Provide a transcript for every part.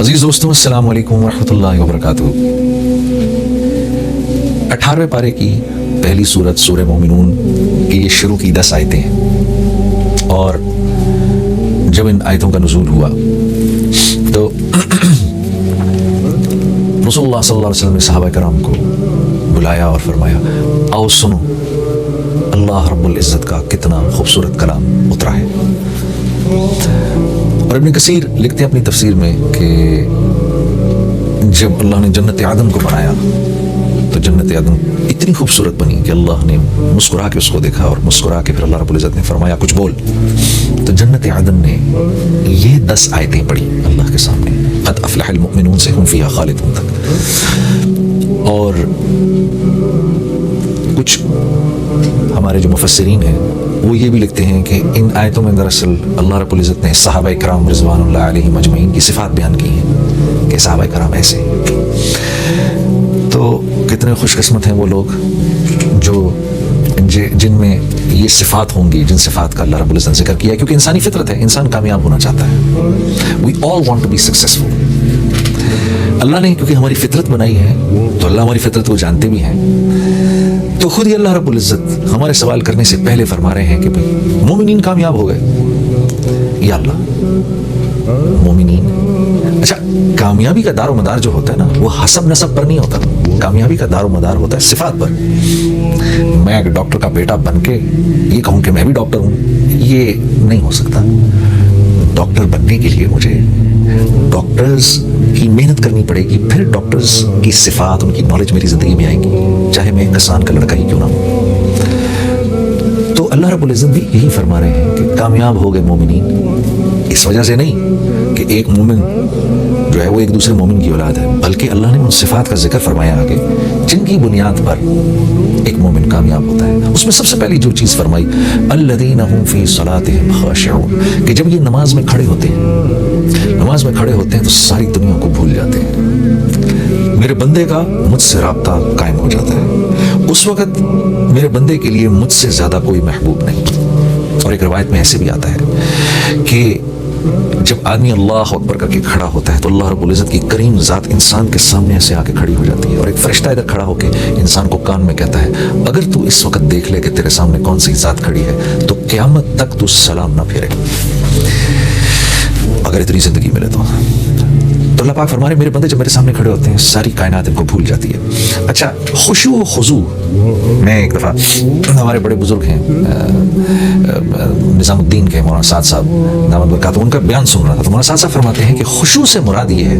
अजीज़ दोस्तों, अस्सलाम वालेकुम रहमतुल्लाहि व बरकातुहू। 18वें पारे की पहली सूरत सूरह मोमिनून की ये शुरू की 10 आयतें हैं, और जब इन आयतों का नुज़ूल हुआ तो रसूलुल्लाह सल्लल्लाहु अलैहि वसल्लम ने सहाबा कराम को बुलाया और फरमाया, आओ सुनो अल्लाह रब्बुल इज़्ज़त का कितना खूबसूरत कलाम उतरा है। और इब्न कसीर लिखते हैं अपनी तफसीर में कि जब अल्लाह ने जन्नत आदम को बनाया तो जन्नत आदम इतनी खूबसूरत बनी कि अल्लाह ने मुस्कुरा के उसको देखा, और मुस्कुरा के फिर अल्लाह रब्बुल इज़्ज़त ने फरमाया कुछ बोल। तो जन्नत आदम ने ये 10 आयतें पढ़ी अल्लाह के सामने, क़द अफ़लहल मुमिनून से हुम फ़ीहा ख़ालिदून तक। और कुछ हमारे जो मुफस्सिरीन हैं वो ये भी लिखते हैं कि इन आयतों में दरअसल अल्लाह रब्बुल इज़्ज़त ने सहाबा किराम रिज़वानुल्लाह अलैहिम अजमईन की सिफ़ात बयान की हैं कि सहाबा किराम ऐसे हैं। तो कितने खुशकिस्मत हैं वो लोग जो जिनमें ये सिफ़ात होंगी, जिन सिफ़ात का अल्लाह रब्बुल इज़्ज़त ने ज़िक्र किया, क्योंकि इंसानी फितरत है, इंसान कामयाब होना चाहता है। We all want to be successful. Allah ने क्योंकि हमारी फितरत बनाई है तो अल्लाह हमारी फितरत को जानते भी हैं, तो खुद ही अल्लाह रब्बुल इज़्ज़त हमारे सवाल करने से पहले फरमा रहे हैं कि भाई मोमिनीन कामयाब हो गए। या अल्लाह मोमिनीन, अच्छा कामयाबी का दारो मदार जो होता है ना वो हसब नसब पर नहीं होता, कामयाबी का दारो मदार होता है सिफात पर। मैं एक डॉक्टर का बेटा बन के ये कहूँ कि मैं भी डॉक्टर हूँ, ये नहीं हो सकता। डॉक्टर बनने के लिए मुझे डॉक्टर्स की मेहनत करनी पड़ेगी, फिर डॉक्टर्स की सिफात, उनकी नॉलेज मेरी ज़िंदगी में आएंगी, चाहे मैं किसान का लड़का ही क्यों ना हो। तो अल्लाह रब्बुल इज़्ज़त भी यही फरमा रहे हैं कि कामयाब हो गए मोमिनीन। इस वजह से नहीं कि एक मोमिन जो है वो एक दूसरे मोमिन की औलाद है, बल्कि अल्लाह ने उन सिफात का जिक्र फरमाया आगे जिनकी बुनियाद पर एक मोमिन कामयाब होता है। उसमें सबसे पहली जो चीज़ फरमाई, अल्लज़ीना हुम फ़ी सलातिहिम ख़ाशिऊन, कि जब ये नमाज में खड़े होते हैं, नमाज में खड़े होते हैं तो सारी दुनिया को भूल जाते हैं। मेरे बंदे का मुझसे राब्ता कायम हो जाता है। उस वक़्त मेरे बंदे के लिए मुझसे ज़्यादा कोई महबूब नहीं। और एक रवायत में ऐसे भी आता है कि जब आदमी अल्लाह अकबर करके खड़ा होता है तो अल्लाह रब्बुल इज़्ज़त की करीम ज़ात इंसान के सामने ऐसे आके खड़ी हो जाती है, और एक फरिश्ता इधर खड़ा होके इंसान को कान में कहता है, अगर तू इस वक्त देख ले कि तेरे सामने कौन सी ज़ात खड़ी है तो क़यामत तक तू सलाम ना फेरे, अगर इतनी ज़िंदगी मिले तो। अल्लाह पाक फरमा रहे मेरे बंदे जब मेरे सामने खड़े होते हैं सारी कायनात इनको भूल जाती है। अच्छा, खुशू व खुजू, मैं एक दफ़ा हमारे बड़े बुजुर्ग हैं निज़ामुद्दीन के मौलाना साद साहब दामद बरकात, उनका बयान सुन रहा था, तो मौलाना साद साहब फरमाते हैं कि खुशू से मुराद ये है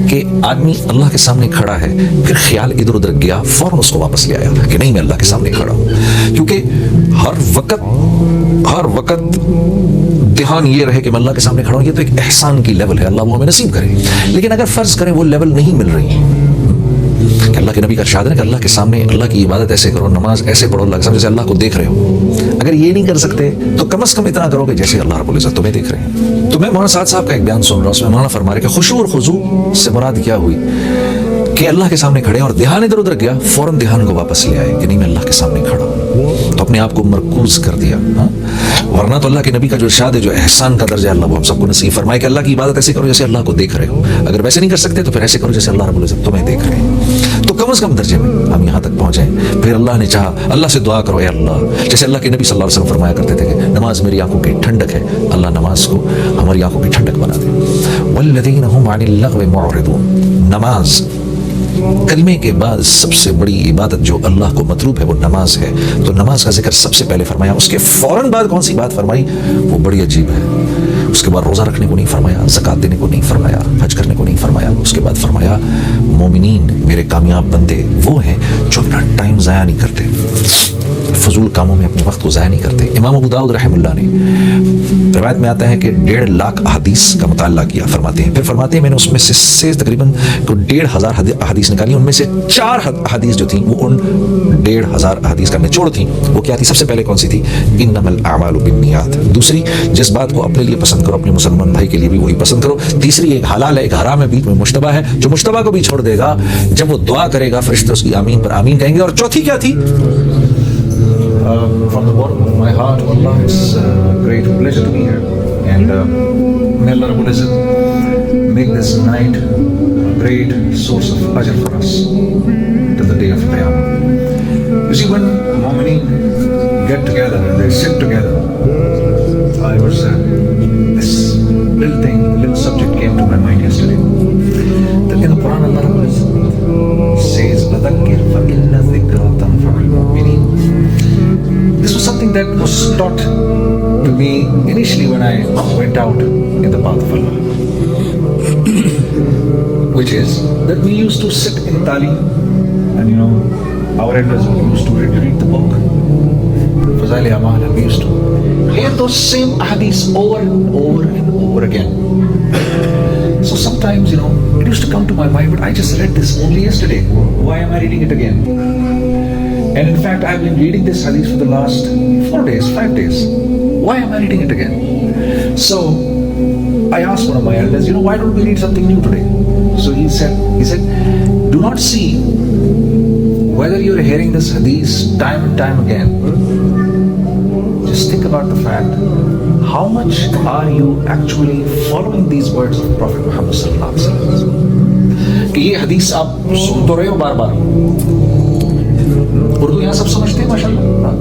कि आदमी अल्लाह के सामने खड़ा है, फिर ख्याल इधर उधर गया, फ़ौरन उसको वापस ले आया कि नहीं मैं अल्लाह के सामने खड़ा हूँ। क्योंकि हर वक़्त ध्यान ये रहे कि मैं अल्लाह के सामने खड़ा हूँ, ये तो एक एहसान की लेवल है, अल्लाह वो हमें नसीब करे। लेकिन अगर फ़र्ज़ करें वो लेवल नहीं मिल रही कि अल्लाह के नबी का इरशाद है कि अल्लाह के सामने अल्लाह की इबादत ऐसे करो, नमाज ऐसे पढ़ो, अल्लाह के सामने जैसे अल्लाह को देख रहे हो। अगर ये नहीं कर सकते तो कम से कम इतना करोगे जैसे अल्लाह रब्बुल इज़्ज़त तुम्हें देख रहे हैं। तो मैं मौलाना साद साहब का एक बयान सुन रहा हूँ, उसमें मौलाना फरमा रहे कि खुशू और खुजू से मुराद क्या हुई कि अल्लाह के सामने खड़े और ध्यान इधर उधर गया, फ़ौरन ध्यान को वापस ले आए कि नहीं मैं अल्लाह के सामने खड़ा हूँ, तो अपने आप को मरकूज कर दिया। वरना तो अल्लाह के नबी का जो इरशाद है, जो एहसान का दर्जा अल्लाह वो हम सबको नसीब फरमाए कि अल्लाह की इबादत ऐसे करो जैसे अल्लाह को देख रहे हो। अगर वैसे नहीं कर सकते तो फिर ऐसे करो जैसे अल्लाह रब्बुल इज़्ज़त तुम्हें देख रहे हैं। तो कम से कम दर्जे में हम यहाँ तक पहुँचे। फिर अल्लाह ने चाहा, अल्लाह से दुआ करो, अल्लाह, जैसे अल्लाह के नबी सल्लल्लाहु अलैहि वसल्लम फरमाया करते थे कि नमाज मेरी आंखों की ठंडक है, अल्लाह नमाज को हमारी आंखों की ठंडक बना दे। वल्लज़ीना हुम अनिल लग़्वी मुअरिदून, नमाज कलमे के बाद सबसे बड़ी इबादत जो अल्लाह को मतलूब है वो नमाज है। तो नमाज का जिक्र सबसे पहले फरमाया, उसके फ़ौरन बाद कौन सी बात फरमाई वो बड़ी अजीब है। उसके बाद रोज़ा रखने को नहीं फरमाया, ज़कात देने को नहीं फरमाया, हज करने को नहीं फरमाया। उसके बाद फरमाया मोमिनीन, मेरे कामयाब बंदे वो हैं जो अपना टाइम ज़ाया नहीं करते, फजूल कामों में अपने वक्त को ज़ाया नहीं करते। इमाम अबू दाऊद रहमतुल्लाह ने रिवायत में आता है कि 1.5 लाख अहादीस का मुताला किया, फरमाते हैं। फिर फरमाते हैं मैंने उसमें से तकरीबन 1,500 अहादीस निकाली, उनमें से 4 अहादीस जो थी वो उन 1,500 अहादीस का निचोड़ थी। वो क्या थी? सबसे पहले कौन सी थी? इन्नमल अमालु बिन्नियात। दूसरी, जिस बात को अपने लिए पसंद करो अपने मुसलमान भाई के लिए भी वही पसंद करो। तीसरी, एक हलाल है एक हराम है, बीच में मुश्तबा है, जो मुश्तबा को भी छोड़ देगा जब वो दुआ करेगा फरिश्ते उसकी आमीन पर आमीन कहेंगे। और चौथी क्या थी? From the bottom of my heart, Allah, it's a great pleasure to be here, and may Allah Rabbul Izzat make this night night a great source of ajr for us till the day of Qiyamah. You see, when mu'mineen get together and they sit together, I was this little thing, little subject came to my mind yesterday. That in the Quran Allah says, "Fadhakkir fa inna dhikra tanfa'ul mu'minin." This was something that was taught to me initially when I went out in the path of Allah, which is that we used to sit in Talim, and our elders used to read the book Fazail Amal, and we used to hear those same hadiths over and over and over again. So sometimes it used to come to my mind, but I just read this only yesterday, why am I reading it again? And in fact, I've been reading this hadith for the last 4 days, 5 days. Why am I reading it again? So I asked one of my elders, why don't we read something new today? So he said, do not see whether you're hearing this hadith time and time again. Just think about the fact, how much are you actually following these words of Prophet Muhammad sallallahu alaihi wasallam? کہ یہ حدیث آپ سن تو رہے ہو بار بار. اردو یہاں سب سمجھتے ہیں ماشاء اللہ.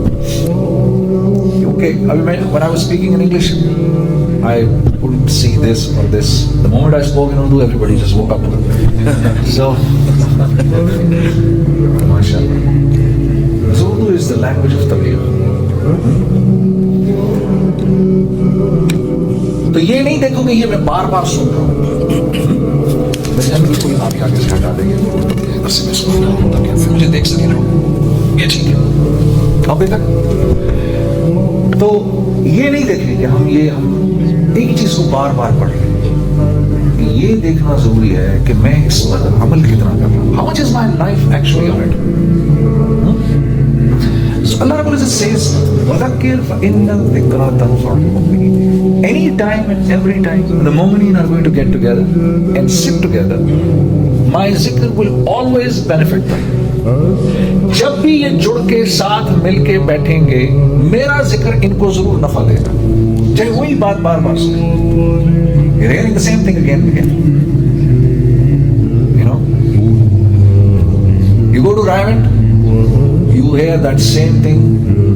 Okay, when I was speaking in English, I wouldn't see this or this. The moment I spoke in Urdu, everybody just woke up. So, mashallah. So Urdu is the language of Tabligh. تو یہ نہیں دیکھو کہ یہ میں بار بار سن رہا ہوں. کوئی آپ آگے سے ہٹا دیں گے مجھے دیکھ سکیں یہ ٹھیک ہے اب تک. تو یہ نہیں دیکھیں کہ ہم ایک چیز کو بار بار پڑھ رہے ہیں. یہ دیکھنا ضروری ہے کہ میں اس پر عمل کتنا کر رہا ہوں. How much is my life actually on it? So Allah Rabbul Izzat says, وَذَكِّرْ فَإِنَّ الذِّكْرَى تَنفَعُ الْمُؤْمِنِينَ. Any time and every time the mu'mineen are going to get together and sit together, my zikr will always benefit them. جب بھی یہ جڑ کے ساتھ مل کے بیٹھیں گے, میرا ذکر ان کو ضرور نفع دے گا, چاہے وہی بات بار بار سنیں. You're hearing the same thing again and again. You go to Raivat, you hear that same thing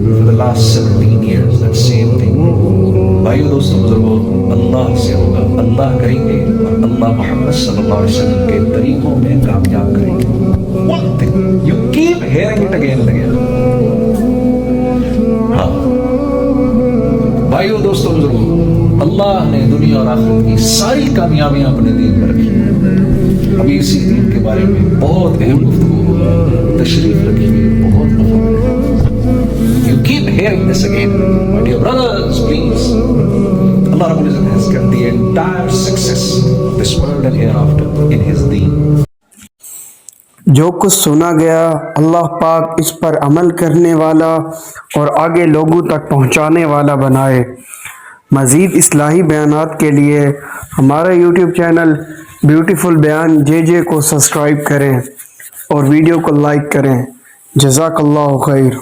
for the last 17 years, that same thing. بھائیو دوستو بزرگو, اللہ سے ہوگا, اللہ کریں گے اور اللہ محمد صلی اللہ علیہ وسلم کے طریقوں میں کامیاب کریں گے. One thing, you keep hearing it again and again. ہاں بھائیو دوستو بزرگو, اللہ نے دنیا اور آخرت کی ساری کامیابیاں اپنے دین میں رکھی. ابھی اسی دین کے بارے میں بہت اہم گفتگو, تشریف رکھی ہوئی, بہت نفع ملے. You keep hearing this again, my dear brothers, please. Allah Rabbul Izzat has got the entire success of this world and hereafter in His deen. جو کچھ سنا گیا اللہ پاک اس پر عمل کرنے والا اور آگے لوگوں تک پہنچانے والا بنائے. مزید اصلاحی بیانات کے لیے ہمارا یوٹیوب چینل بیوٹیفل بیان JJ کو سبسکرائب کریں اور ویڈیو کو لائک کریں. جزاک اللہ خیر.